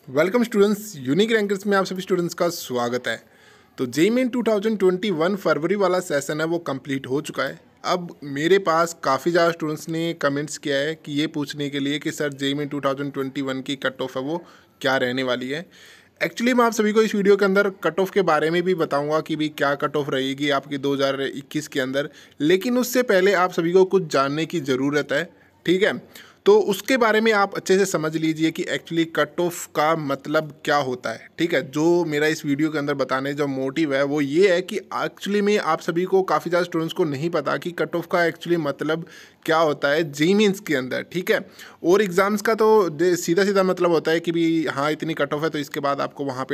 Welcome students, unique rankers में आप सभी स्टूडेंट्स का स्वागत है। तो जेईई मेन 2021 फरवरी वाला सेशन है वो कंप्लीट हो चुका है। अब मेरे पास काफ़ी ज़्यादा स्टूडेंट्स ने कमेंट्स किया है कि ये पूछने के लिए कि सर जेईई मेन 2021 की कट ऑफ है वो क्या रहने वाली है। एक्चुअली मैं आप सभी को इस वीडियो के अंदर कट ऑफ के बारे में भी बताऊंगा कि भी क्या कट ऑफ रहेगी आपकी 2021 के अंदर, लेकिन उससे पहले आप सभी को कुछ जानने की ज़रूरत है। ठीक है, तो उसके बारे में आप अच्छे से समझ लीजिए कि एक्चुअली कट ऑफ का मतलब क्या होता है। ठीक है, जो मेरा इस वीडियो के अंदर बताने जो मोटिव है वो ये है कि एक्चुअली में आप सभी को काफ़ी ज़्यादा स्टूडेंट्स को नहीं पता कि कट ऑफ का एक्चुअली मतलब क्या होता है जेईई मेंस के अंदर। ठीक है, और एग्ज़ाम्स का तो सीधा सीधा मतलब होता है कि भी हाँ इतनी कट ऑफ है तो इसके बाद आपको वहाँ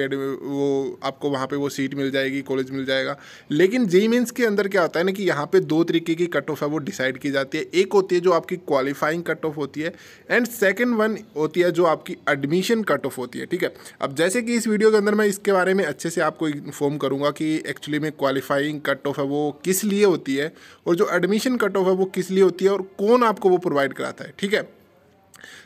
पे वो सीट मिल जाएगी, कॉलेज मिल जाएगा। लेकिन जेईई मेंस के अंदर क्या होता है ना कि यहाँ पे दो तरीके की कट ऑफ है वो डिसाइड की जाती है। एक होती है जो आपकी क्वालिफाइंग कट ऑफ होती है एंड सेकंड वन होती है जो आपकी एडमिशन कट ऑफ होती है। ठीक है, अब जैसे कि इस वीडियो के अंदर मैं इसके बारे में अच्छे से आपको इन्फॉर्म करूंगा कि एक्चुअली में क्वालिफाइंग कट ऑफ है वो किस लिए होती है और जो एडमिशन कट ऑफ है वो किस लिए होती है और कौन आपको वो प्रोवाइड कराता है। ठीक है,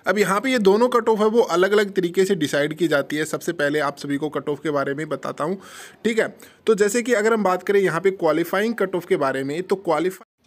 अब यहाँ पे ये दोनों कट ऑफ है वो अलग अलग तरीके से डिसाइड की जाती है। सबसे पहले आप सभी को कट ऑफ के बारे में बताता हूँ। ठीक है, तो जैसे कि अगर हम बात करें यहाँ पे क्वालिफाइंग कट ऑफ के बारे में, तो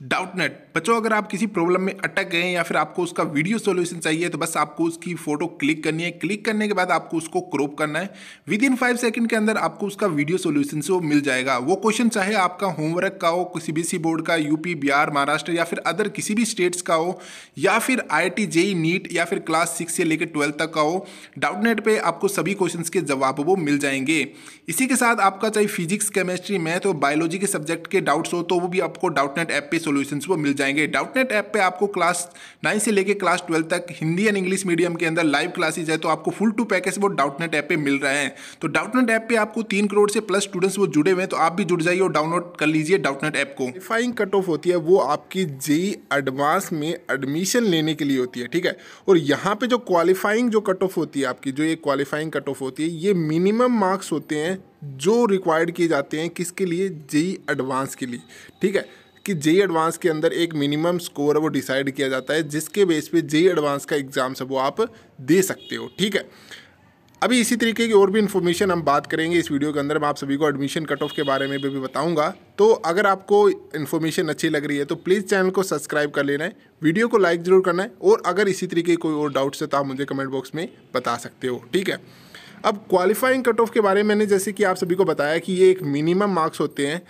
डाउटनेट बच्चों, अगर आप किसी प्रॉब्लम में अटक गए हैं या फिर आपको उसका वीडियो सॉल्यूशन चाहिए तो बस आपको उसकी फोटो क्लिक करनी है। क्लिक करने के बाद आपको उसको क्रॉप करना है। विद इन 5 सेकंड के अंदर आपको उसका वीडियो सॉल्यूशन से वो मिल जाएगा। वो क्वेश्चन चाहे आपका होमवर्क का हो, सीबीएसई बोर्ड का, यूपी, बिहार, महाराष्ट्र या फिर अदर किसी भी स्टेट्स का हो, या फिर IIT जेईई नीट या फिर क्लास 6 से लेकर 12 तक का हो, डाउटनेट पे आपको सभी क्वेश्चन के जवाब वो मिल जाएंगे। इसी के साथ आपका चाहे फिजिक्स, केमिस्ट्री, मैथ और बायोलॉजी के सब्जेक्ट के डाउट्स हो तो वो भी आपको डाउटनेट ऐप पे सॉल्यूशंस वो मिल जाएंगे। डाउटनेट ऐप पे आपको क्लास 9 से लेके क्लास 12 तक हिंदी एंड इंग्लिश मीडियम के अंदर लाइव क्लासेज है, तो आपको फुल टू पैकेज वो डाउटनेट ऐप पे मिल रहे हैं। तो डाउटनेट ऐप पे आपको 3 करोड़ से प्लस स्टूडेंट्स वो जुड़े हुए हैं, तो आप भी जुड़ जाइए और डाउनलोड कर लीजिए डाउटनेट ऐप को। क्वालिफाइंग कट ऑफ होती है वो आपकी जेईई एडवांस में एडमिशन लेने के लिए होती है। ठीक है, और यहाँ पे जो क्वालिफाइंग जो कट ऑफ होती है आपकी, जो ये क्वालिफाइंग कट ऑफ होती है, ये मिनिमम मार्क्स होते हैं जो रिक्वायर्ड किए जाते हैं किसके लिए, जेईई एडवांस के लिए। ठीक है, कि जेईई एडवांस के अंदर एक मिनिमम स्कोर है वो डिसाइड किया जाता है जिसके बेस पे जेईई एडवांस का एग्जाम है वो आप दे सकते हो। ठीक है, अभी इसी तरीके की और भी इन्फॉर्मेशन हम बात करेंगे इस वीडियो के अंदर। मैं आप सभी को एडमिशन कट ऑफ के बारे में भी बताऊंगा। तो अगर आपको इन्फॉर्मेशन अच्छी लग रही है तो प्लीज़ चैनल को सब्सक्राइब कर लेना है, वीडियो को लाइक ज़रूर करना है, और अगर इसी तरीके की कोई और डाउट्स है तो आप मुझे कमेंट बॉक्स में बता सकते हो। ठीक है, अब क्वालिफाइंग कट ऑफ के बारे में मैंने जैसे कि आप सभी को बताया कि ये एक मिनिमम मार्क्स होते हैं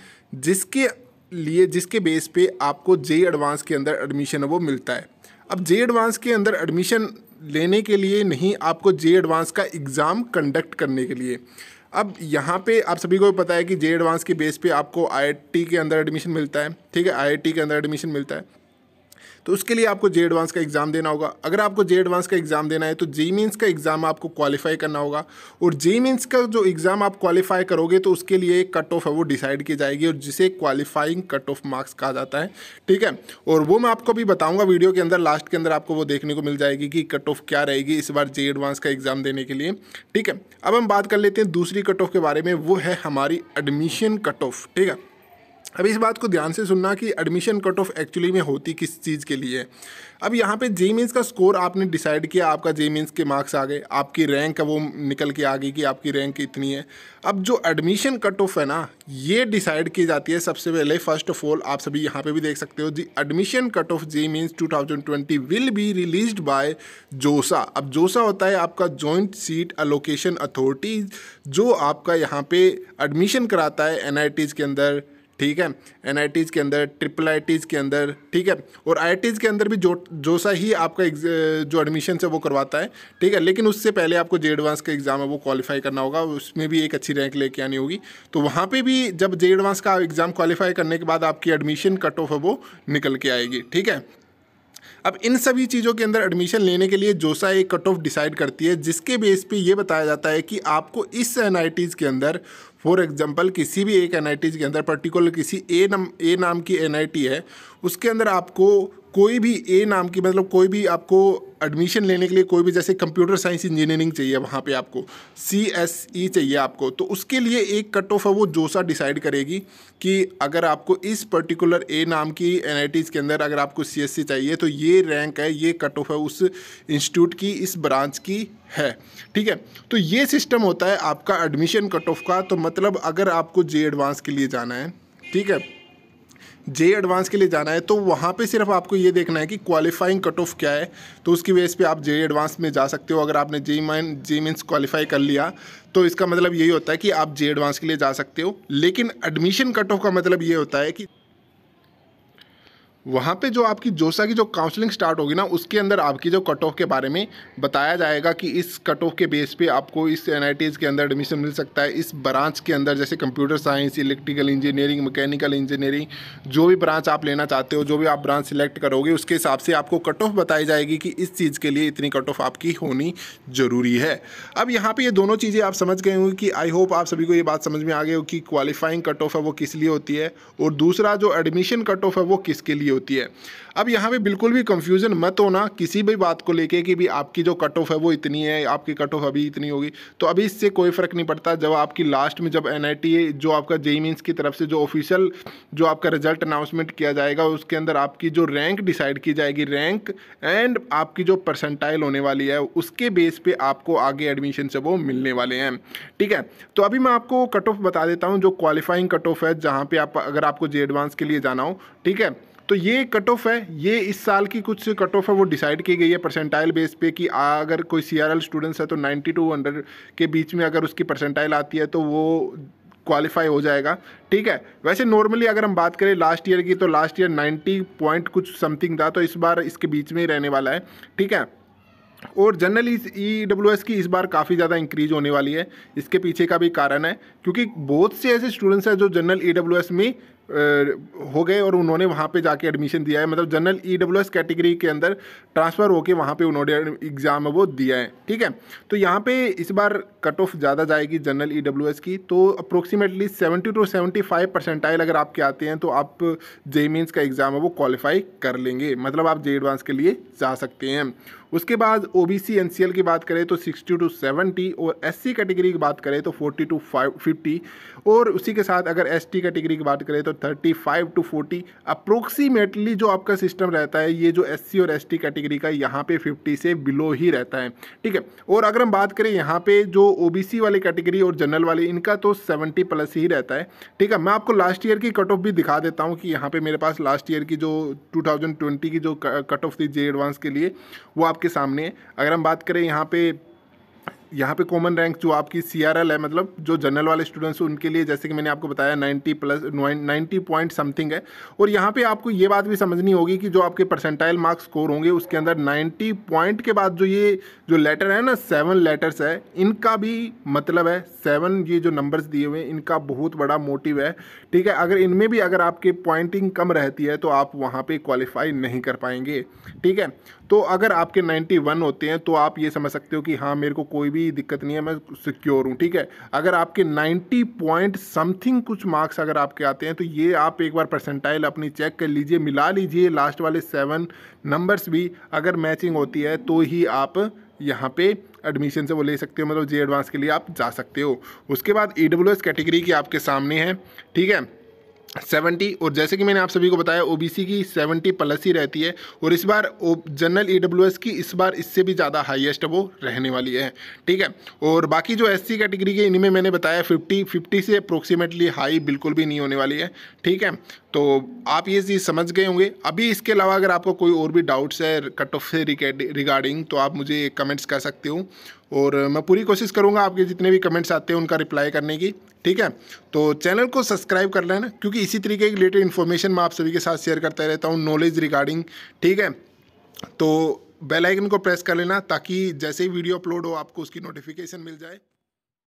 जिसके बेस पे आपको जेईई एडवांस के अंदर एडमिशन है वो मिलता है। अब जेईई एडवांस के अंदर एडमिशन लेने के लिए नहीं, आपको जेईई एडवांस का एग्ज़ाम कंडक्ट करने के लिए। अब यहाँ पे आप सभी को पता है कि जेईई एडवांस के बेस पे आपको IIT के अंदर एडमिशन मिलता है। ठीक है, IIT के अंदर एडमिशन मिलता है, तो उसके लिए आपको जेईई एडवांस का एग्ज़ाम देना होगा। अगर आपको जेईई एडवांस का एग्ज़ाम देना है तो जेईई मेंस का एग्ज़ाम आपको क्वालिफाई करना होगा, और जेईई मेंस का जो एग्ज़ाम आप क्वालिफाई करोगे तो उसके लिए एक कट ऑफ है वो डिसाइड की जाएगी और जिसे क्वालिफाइंग कट ऑफ मार्क्स कहा जाता है। ठीक है, और वो मैं आपको भी बताऊँगा वीडियो के अंदर, लास्ट के अंदर आपको वो देखने को मिल जाएगी कि कट ऑफ क्या रहेगी इस बार जेईई एडवांस का एग्ज़ाम देने के लिए। ठीक है, अब हम बात कर लेते हैं दूसरी कट ऑफ के बारे में, वो है हमारी एडमिशन कट ऑफ। ठीक है, अब इस बात को ध्यान से सुनना कि एडमिशन कट ऑफ एक्चुअली में होती किस चीज़ के लिए है। अब यहाँ पे जेईई मेंस का स्कोर आपने डिसाइड किया, आपका जेईई मेंस के मार्क्स आ गए, आपकी रैंक है वो निकल के आ गई कि आपकी रैंक इतनी है। अब जो एडमिशन कट ऑफ है ना, ये डिसाइड की जाती है सबसे पहले, फर्स्ट ऑफ ऑल आप सभी यहाँ पे भी देख सकते हो, the admission cut off JEE Mains 2020 will be released by JoSAA. अब जोसा होता है आपका जॉइंट सीट एलोकेशन अथॉरिटी, जो आपका यहाँ पे एडमिशन कराता है NITs के अंदर। ठीक है, NITs के अंदर, IIITs के अंदर। ठीक है, और IITs के अंदर भी जोसा ही आपका जो एडमिशन है वो करवाता है। ठीक है, लेकिन उससे पहले आपको जेईई एडवांस का एग्ज़ाम है वो क्वालिफाई करना होगा, उसमें भी एक अच्छी रैंक लेके आनी होगी। तो वहाँ पे भी जब जेईई एडवांस का एग्ज़ाम क्वालिफाई करने के बाद आपकी एडमिशन कट ऑफ है वो निकल के आएगी। ठीक है, अब इन सभी चीज़ों के अंदर एडमिशन लेने के लिए जोसा एक कट ऑफ डिसाइड करती है जिसके बेस पे ये बताया जाता है कि आपको इस NITs के अंदर, फॉर एग्जांपल किसी भी एक NITs के अंदर, पर्टिकुलर किसी ए नाम की NIT है, उसके अंदर आपको कोई भी ए नाम की, मतलब कोई भी आपको एडमिशन लेने के लिए कोई भी, जैसे कंप्यूटर साइंस इंजीनियरिंग चाहिए, वहाँ पे आपको CSE चाहिए आपको, तो उसके लिए एक कट ऑफ है वो जोसा डिसाइड करेगी कि अगर आपको इस पर्टिकुलर ए नाम की NITs के अंदर अगर आपको CSE चाहिए तो ये रैंक है, ये कट ऑफ है उस इंस्टीट्यूट की, इस ब्रांच की है। ठीक है, तो ये सिस्टम होता है आपका एडमिशन कट ऑफ का। तो मतलब अगर आपको जे एडवांस के लिए जाना है, ठीक है, जे एडवांस के लिए जाना है, तो वहाँ पे सिर्फ आपको ये देखना है कि क्वालिफाइंग कट ऑफ क्या है, तो उसकी बेस पे आप जे एडवांस में जा सकते हो। अगर आपने जे मीन्स क्वालिफाई कर लिया तो इसका मतलब यही होता है कि आप जे एडवांस के लिए जा सकते हो। लेकिन एडमिशन कट ऑफ का मतलब ये होता है कि वहाँ पे जो आपकी जोसा की जो काउंसलिंग स्टार्ट होगी ना, उसके अंदर आपकी जो कट ऑफ के बारे में बताया जाएगा कि इस कट ऑफ के बेस पे आपको इस NITs के अंदर एडमिशन मिल सकता है, इस ब्रांच के अंदर, जैसे computer science, electrical engineering, mechanical engineering, जो भी ब्रांच आप लेना चाहते हो, जो भी आप ब्रांच सिलेक्ट करोगे, उसके हिसाब से आपको कट ऑफ बताई जाएगी कि इस चीज़ के लिए इतनी कट ऑफ आपकी होनी ज़रूरी है। अब यहाँ पर ये दोनों चीज़ें आप समझ गए होंगे कि आई होप आप सभी को ये बात समझ में आ गई हो कि क्वालिफाइंग कट ऑफ है वो किस लिए होती है, और दूसरा जो एडमिशन कट ऑफ है वो किसके लिए होती है। अब यहाँ पे बिल्कुल भी कंफ्यूजन मत होना किसी भी बात को लेके कि भी आपकी जो कट ऑफ है वो इतनी है, आपकी कट ऑफ अभी इतनी होगी, तो अभी इससे कोई फ़र्क नहीं पड़ता। जब आपकी लास्ट में जब NIT जो आपका JEE मेंस की तरफ से जो ऑफिशियल जो आपका रिजल्ट अनाउंसमेंट किया जाएगा, उसके अंदर आपकी जो रैंक डिसाइड की जाएगी, रैंक एंड आपकी जो परसेंटाइल होने वाली है, उसके बेस पे आपको आगे एडमिशन से वो मिलने वाले हैं। ठीक है, तो अभी मैं आपको कट ऑफ बता देता हूँ जो क्वालिफाइंग कट ऑफ है, जहाँ पे आप अगर आपको जे एडवांस के लिए जाना हो। ठीक है, तो ये कट ऑफ है, ये इस साल की कुछ कट ऑफ है वो डिसाइड की गई है परसेंटाइल बेस पे कि अगर कोई CRL स्टूडेंट्स है तो 90 to 100 के बीच में अगर उसकी परसेंटाइल आती है तो वो क्वालिफाई हो जाएगा। ठीक है, वैसे नॉर्मली अगर हम बात करें लास्ट ईयर की, तो लास्ट ईयर 90 पॉइंट कुछ समथिंग था, तो इस बार इसके बीच में ही रहने वाला है। ठीक है, और जनरल EWS की इस बार काफ़ी ज़्यादा इंक्रीज होने वाली है। इसके पीछे का भी कारण है क्योंकि बहुत से ऐसे स्टूडेंट्स हैं जो जनरल EWS में हो गए और उन्होंने वहाँ पे जाके एडमिशन दिया है, मतलब जनरल EWS कैटेगरी के अंदर ट्रांसफ़र होके वहाँ पे उन्होंने एग्ज़ाम वो दिया है। ठीक है, तो यहाँ पे इस बार कट ऑफ ज़्यादा जाएगी जनरल EWS की, तो अप्रोक्सीमेटली 70 to 75 परसेंटाइल अगर आपके आते हैं तो आप JEE मेंस का एग्ज़ाम है वो क्वालिफाई कर लेंगे, मतलब आप जे एडवांस के लिए जा सकते हैं। उसके बाद OBC NCL की बात करें तो 60 to 70, और SC कैटेगरी की बात करें तो 40 to 50, और उसी के साथ अगर ST कैटेगरी की बात करें तो 35 to 40। अप्रोक्सीमेटली जो आपका सिस्टम रहता है, ये जो SC और ST कैटेगरी का, यहाँ पे 50 से बिलो ही रहता है। ठीक है, और अगर हम बात करें यहाँ पे जो OBC वाली कैटेगरी और जनरल वाली, इनका तो 70 प्लस ही रहता है। ठीक है, मैं आपको लास्ट ईयर की कट ऑफ भी दिखा देता हूँ कि यहाँ पे मेरे पास लास्ट ईयर की जो 2020 की जो कट ऑफ थी जे एडवांस के लिए, वो आपके सामने है। अगर हम बात करें यहाँ पे कॉमन रैंक जो आपकी CRL है, मतलब जो जनरल वाले स्टूडेंट्स हैं उनके लिए, जैसे कि मैंने आपको बताया 90 पॉइंट समथिंग है। और यहाँ पे आपको ये बात भी समझनी होगी कि जो आपके परसेंटाइल मार्क्स स्कोर होंगे उसके अंदर 90 पॉइंट के बाद ये जो लेटर है ना, 7 लेटर्स है, इनका भी मतलब है 7, ये जो नंबर्स दिए हुए हैं इनका बहुत बड़ा मोटिव है। ठीक है, अगर इनमें भी अगर आपके पॉइंटिंग कम रहती है तो आप वहाँ पे क्वालिफाई नहीं कर पाएंगे। ठीक है, तो अगर आपके 91 होते हैं तो आप ये समझ सकते हो कि हाँ मेरे को कोई भी दिक्कत नहीं है, मैं सिक्योर हूँ। ठीक है, अगर आपके 90 पॉइंट समथिंग कुछ मार्क्स अगर आपके आते हैं तो ये आप एक बार परसेंटाइल अपनी चेक कर लीजिए, मिला लीजिए लास्ट वाले 7 नंबर्स भी अगर मैचिंग होती है तो ही आप यहाँ पे एडमिशन से वो ले सकते हो, मतलब जे एडवांस के लिए आप जा सकते हो। उसके बाद EWS कैटेगरी की आपके सामने है। ठीक है, 70, और जैसे कि मैंने आप सभी को बताया OBC की 70 प्लस ही रहती है, और इस बार जनरल EWS की इस बार इससे भी ज़्यादा हाईएस्ट वो रहने वाली है। ठीक है, और बाकी जो SC कैटेगरी के इनमें मैंने बताया 50 से अप्रोक्सीमेटली हाई बिल्कुल भी नहीं होने वाली है। ठीक है, तो आप ये चीज़ समझ गए होंगे। अभी इसके अलावा अगर आपको कोई और भी डाउट्स है कट ऑफ से रिगार्डिंग तो आप मुझे कमेंट्स कर सकते हो, और मैं पूरी कोशिश करूंगा आपके जितने भी कमेंट्स आते हैं उनका रिप्लाई करने की। ठीक है, तो चैनल को सब्सक्राइब कर लेना क्योंकि इसी तरीके की रिलेटेड इन्फॉर्मेशन मैं आप सभी के साथ शेयर करता रहता हूँ, नॉलेज रिगार्डिंग। ठीक है, तो बेल आइकन को प्रेस कर लेना ताकि जैसे ही वीडियो अपलोड हो आपको उसकी नोटिफिकेशन मिल जाए।